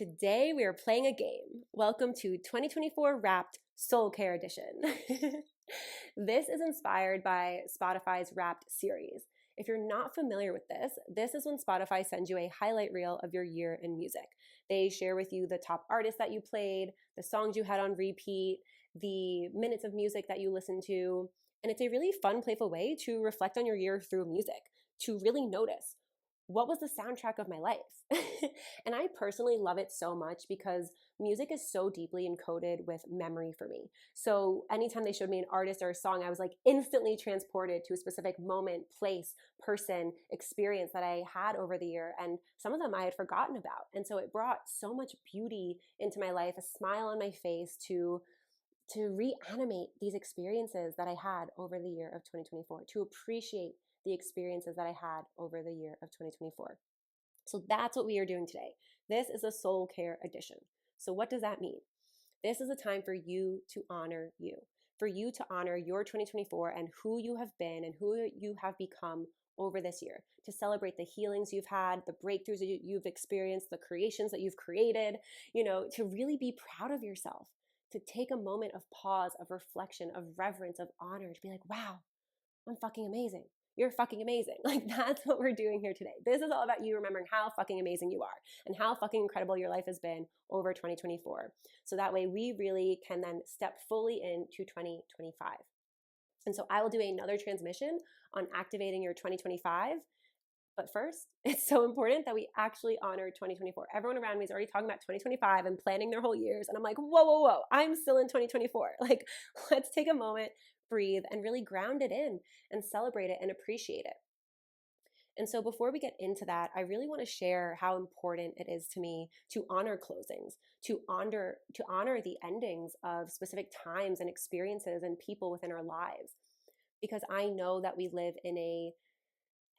Today we are playing a game. Welcome to 2024 Wrapped Soul Care Edition. This is inspired by Spotify's Wrapped series. If you're not familiar with this is when Spotify sends you a highlight reel of your year in music. They share with you the top artists that you played, the songs you had on repeat, the minutes of music that you listened to, and it's a really fun, playful way to reflect on your year through music, to really notice what was the soundtrack of my life. And I personally love it so much because music is so deeply encoded with memory for me. So anytime they showed me an artist or a song, I was like instantly transported to a specific moment, place, person, experience that I had over the year. And some of them I had forgotten about. And so it brought so much beauty into my life, a smile on my face to reanimate these experiences that I had over the year of 2024, to appreciate the experiences that I had over the year of 2024. So that's what we are doing today. This is a soul care edition. So what does that mean? This is a time for you to honor you, for you to honor your 2024 and who you have been and who you have become over this year, to celebrate the healings you've had, the breakthroughs that you've experienced, the creations that you've created, to really be proud of yourself, to take a moment of pause, of reflection, of reverence, of honor, to be like, wow, I'm fucking amazing. You're fucking amazing. Like, that's what we're doing here today. This is all about you remembering how fucking amazing you are and how fucking incredible your life has been over 2024. So that way we really can then step fully into 2025. And so I will do another transmission on activating your 2025. But first, it's so important that we actually honor 2024. Everyone around me is already talking about 2025 and planning their whole years. And I'm like, whoa. I'm still in 2024. Like, let's take a moment, breathe, and really ground it in and celebrate it and appreciate it. And so before we get into that, I really want to share how important it is to me to honor closings, to honor the endings of specific times and experiences and people within our lives. Because I know that we live in a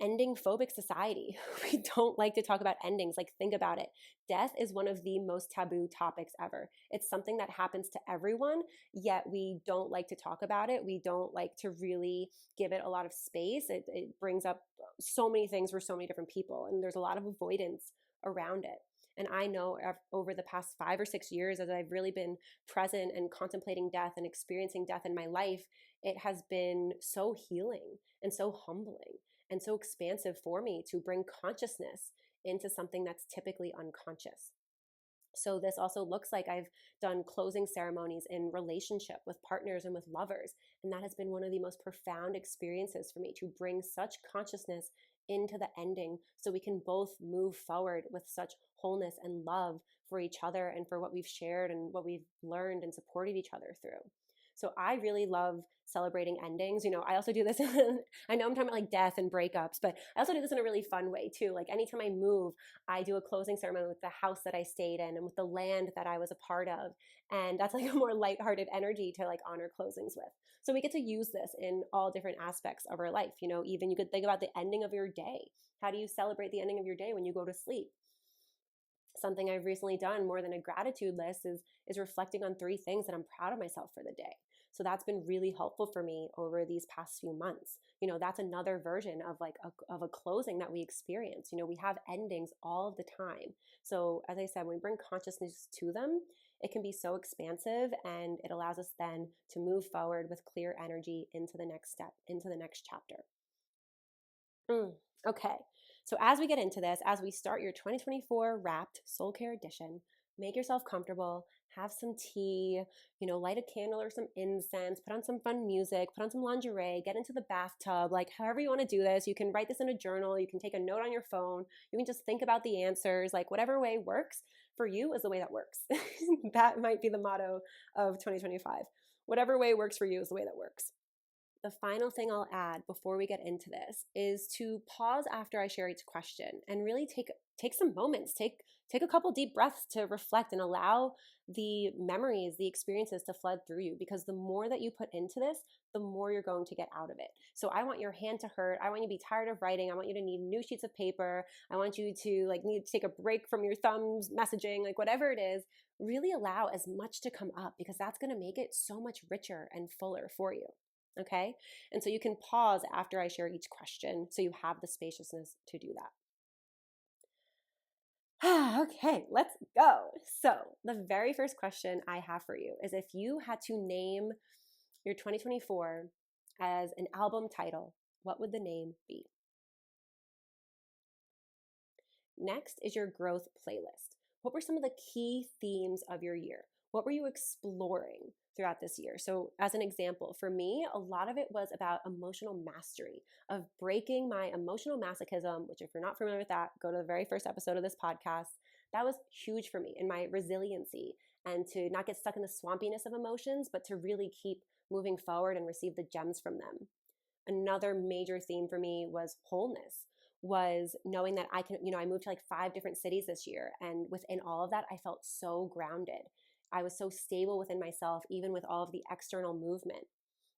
ending phobic society. We don't like to talk about endings. Like, think about it. Death is one of the most taboo topics ever. It's something that happens to everyone, yet we don't like to talk about it. We don't like to really give it a lot of space. It brings up so many things for so many different people, and there's a lot of avoidance around it. And I know over the past 5 or 6 years, as I've really been present and contemplating death and experiencing death in my life, it has been so healing and so humbling and so expansive for me to bring consciousness into something that's typically unconscious. So this also looks like I've done closing ceremonies in relationship with partners and with lovers. And that has been one of the most profound experiences for me, to bring such consciousness into the ending so we can both move forward with such wholeness and love for each other and for what we've shared and what we've learned and supported each other through. So I really love celebrating endings. I also do this, I know I'm talking about like death and breakups, but I also do this in a really fun way too. Like, anytime I move, I do a closing ceremony with the house that I stayed in and with the land that I was a part of. And that's like a more lighthearted energy to like honor closings with. So we get to use this in all different aspects of our life. Even you could think about the ending of your day. How do you celebrate the ending of your day when you go to sleep? Something I've recently done more than a gratitude list is reflecting on 3 things that I'm proud of myself for the day. So that's been really helpful for me over these past few months. That's another version of like of a closing that we experience. We have endings all of the time. So as I said, when we bring consciousness to them, it can be so expansive, and it allows us then to move forward with clear energy into the next step, into the next chapter. Okay, so as we get into this, as we start your 2024 Wrapped Soul Care Edition, make yourself comfortable, have some tea, light a candle or some incense, put on some fun music, put on some lingerie, get into the bathtub, like however you want to do this. You can write this in a journal, you can take a note on your phone, you can just think about the answers, like whatever way works for you is the way that works. That might be the motto of 2025. Whatever way works for you is the way that works. The final thing I'll add before we get into this is to pause after I share each question and really take some moments, take a couple deep breaths to reflect and allow the memories, the experiences to flood through you, because the more that you put into this, the more you're going to get out of it. So I want your hand to hurt. I want you to be tired of writing. I want you to need new sheets of paper. I want you to need to take a break from your thumbs messaging, whatever it is. Really allow as much to come up, because that's going to make it so much richer and fuller for you. Okay? And so you can pause after I share each question so you have the spaciousness to do that. Okay, let's go. So, the very first question I have for you is if you had to name your 2024 as an album title, what would the name be? Next is your growth playlist. What were some of the key themes of your year? What were you exploring throughout this year? So, as an example, for me, a lot of it was about emotional mastery, of breaking my emotional masochism, which, if you're not familiar with that, go to the very first episode of this podcast. That was huge for me in my resiliency and to not get stuck in the swampiness of emotions, but to really keep moving forward and receive the gems from them. Another major theme for me was wholeness, was knowing that I can, I moved to like 5 different cities this year. And within all of that, I felt so grounded. I was so stable within myself, even with all of the external movement.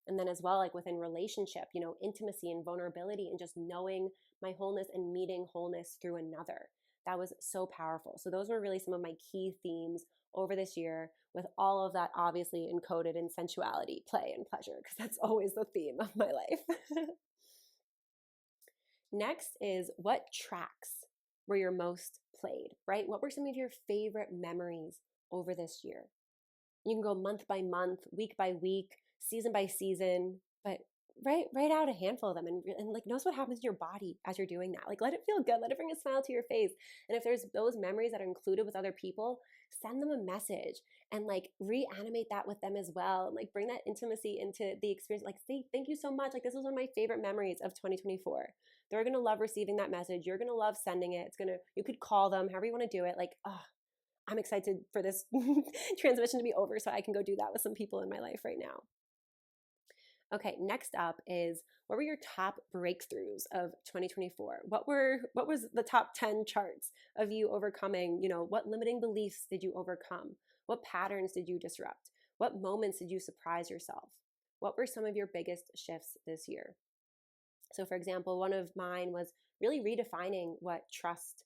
And then as well, like within relationship, intimacy and vulnerability and just knowing my wholeness and meeting wholeness through another. That was so powerful. So those were really some of my key themes over this year, with all of that obviously encoded in sensuality, play, and pleasure, because that's always the theme of my life. Next is what tracks were your most played, right? What were some of your favorite memories over this year? You can go month by month, week by week, season by season, but write out a handful of them and like notice what happens in your body as you're doing that. Like let it feel good, let it bring a smile to your face. And if there's those memories that are included with other people, send them a message and like reanimate that with them as well. And like bring that intimacy into the experience. Like say thank you so much. Like this was one of my favorite memories of 2024. They're gonna love receiving that message. You're gonna love sending it. You could call them, however you want to do it. Like, oh, I'm excited for this transmission to be over so I can go do that with some people in my life right now. Okay, next up is what were your top breakthroughs of 2024? What was the top 10 charts of you overcoming, what limiting beliefs did you overcome? What patterns did you disrupt? What moments did you surprise yourself? What were some of your biggest shifts this year? So for example, one of mine was really redefining what trust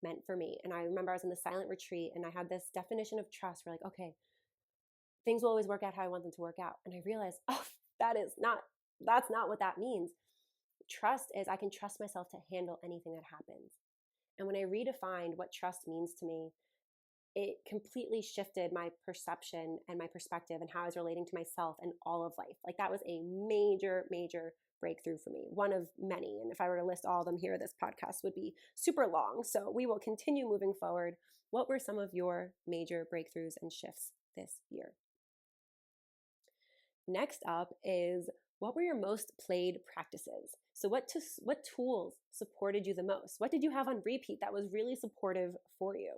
meant for me. And I remember I was in the silent retreat and I had this definition of trust where like, okay, things will always work out how I want them to work out. And I realized, oh, that's not what that means. Trust is I can trust myself to handle anything that happens. And when I redefined what trust means to me, it completely shifted my perception and my perspective and how I was relating to myself and all of life. Like that was a major, major breakthrough for me, one of many. And if I were to list all of them here, this podcast would be super long. So we will continue moving forward. What were some of your major breakthroughs and shifts this year? Next up is what were your most played practices? So what tools supported you the most? What did you have on repeat that was really supportive for you?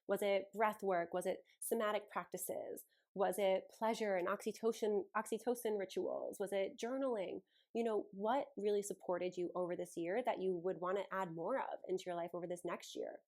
Was it breath work? Was it somatic practices? Was it pleasure and oxytocin rituals? Was it journaling? What really supported you over this year that you would want to add more of into your life over this next year?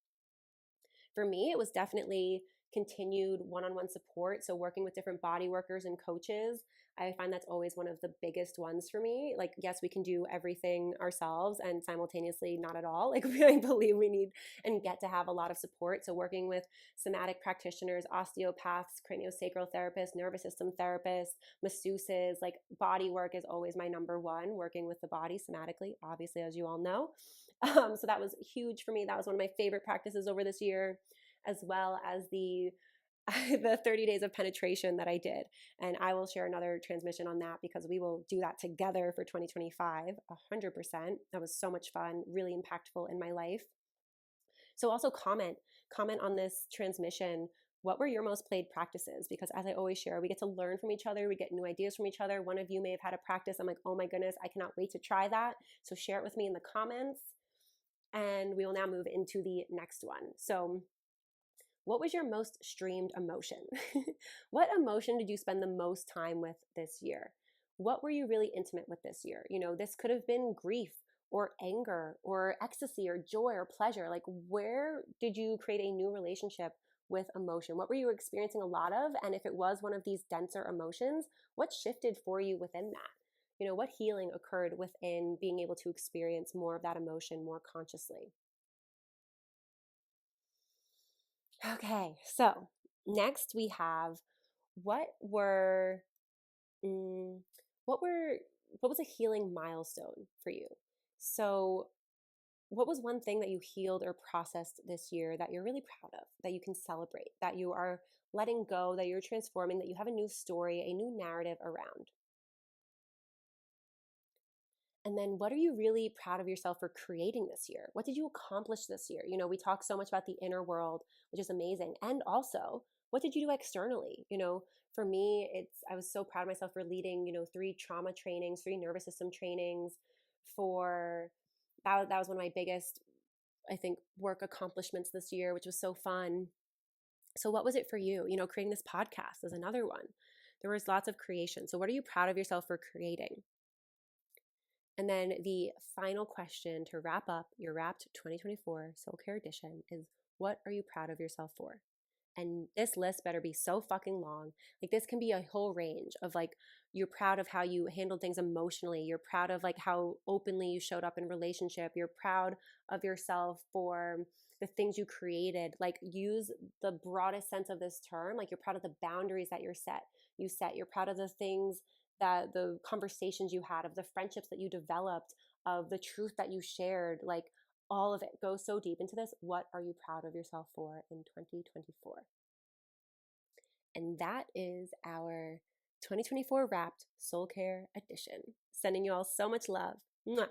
For me, it was definitely continued one-on-one support. So working with different body workers and coaches, I find that's always one of the biggest ones for me. Like, yes, we can do everything ourselves and simultaneously not at all. Like I believe we need and get to have a lot of support. So working with somatic practitioners, osteopaths, craniosacral therapists, nervous system therapists, masseuses, like body work is always my number one, working with the body somatically, obviously, as you all know. So that was huge for me. That was one of my favorite practices over this year, as well as the 30 days of penetration that I did. And I will share another transmission on that because we will do that together for 2025, 100%. That was so much fun, really impactful in my life. So also comment on this transmission. What were your most played practices? Because as I always share, we get to learn from each other. We get new ideas from each other. One of you may have had a practice. I'm like, oh my goodness, I cannot wait to try that. So share it with me in the comments. And we will now move into the next one. So what was your most streamed emotion? What emotion did you spend the most time with this year? What were you really intimate with this year? This could have been grief or anger or ecstasy or joy or pleasure. Like, where did you create a new relationship with emotion? What were you experiencing a lot of? And if it was one of these denser emotions, what shifted for you within that? What healing occurred within being able to experience more of that emotion more consciously? Okay, so next we have what were mm, what was a healing milestone for you? So what was one thing that you healed or processed this year that you're really proud of, that you can celebrate, that you are letting go, that you're transforming, that you have a new story, a new narrative around? And then what are you really proud of yourself for creating this year? What did you accomplish this year? We talk so much about the inner world, which is amazing. And also, what did you do externally? For me, I was so proud of myself for leading, 3 trauma trainings, 3 nervous system trainings for that was one of my biggest, I think, work accomplishments this year, which was so fun. So what was it for you? Creating this podcast is another one. There was lots of creation. So what are you proud of yourself for creating? And then the final question to wrap up your Wrapped 2024 Soul Care Edition is, what are you proud of yourself for? And this list better be so fucking long. Like, this can be a whole range of, like, you're proud of how you handled things emotionally. You're proud of, like, how openly you showed up in relationship. You're proud of yourself for the things you created. Like, use the broadest sense of this term. Like, you're proud of the boundaries that you set. You're proud of the things that the conversations you had, of the friendships that you developed, of the truth that you shared. Like, all of it. Go so deep into this. What are you proud of yourself for in 2024? And that is our 2024 Wrapped Soul Care Edition. Sending you all so much love. Mwah.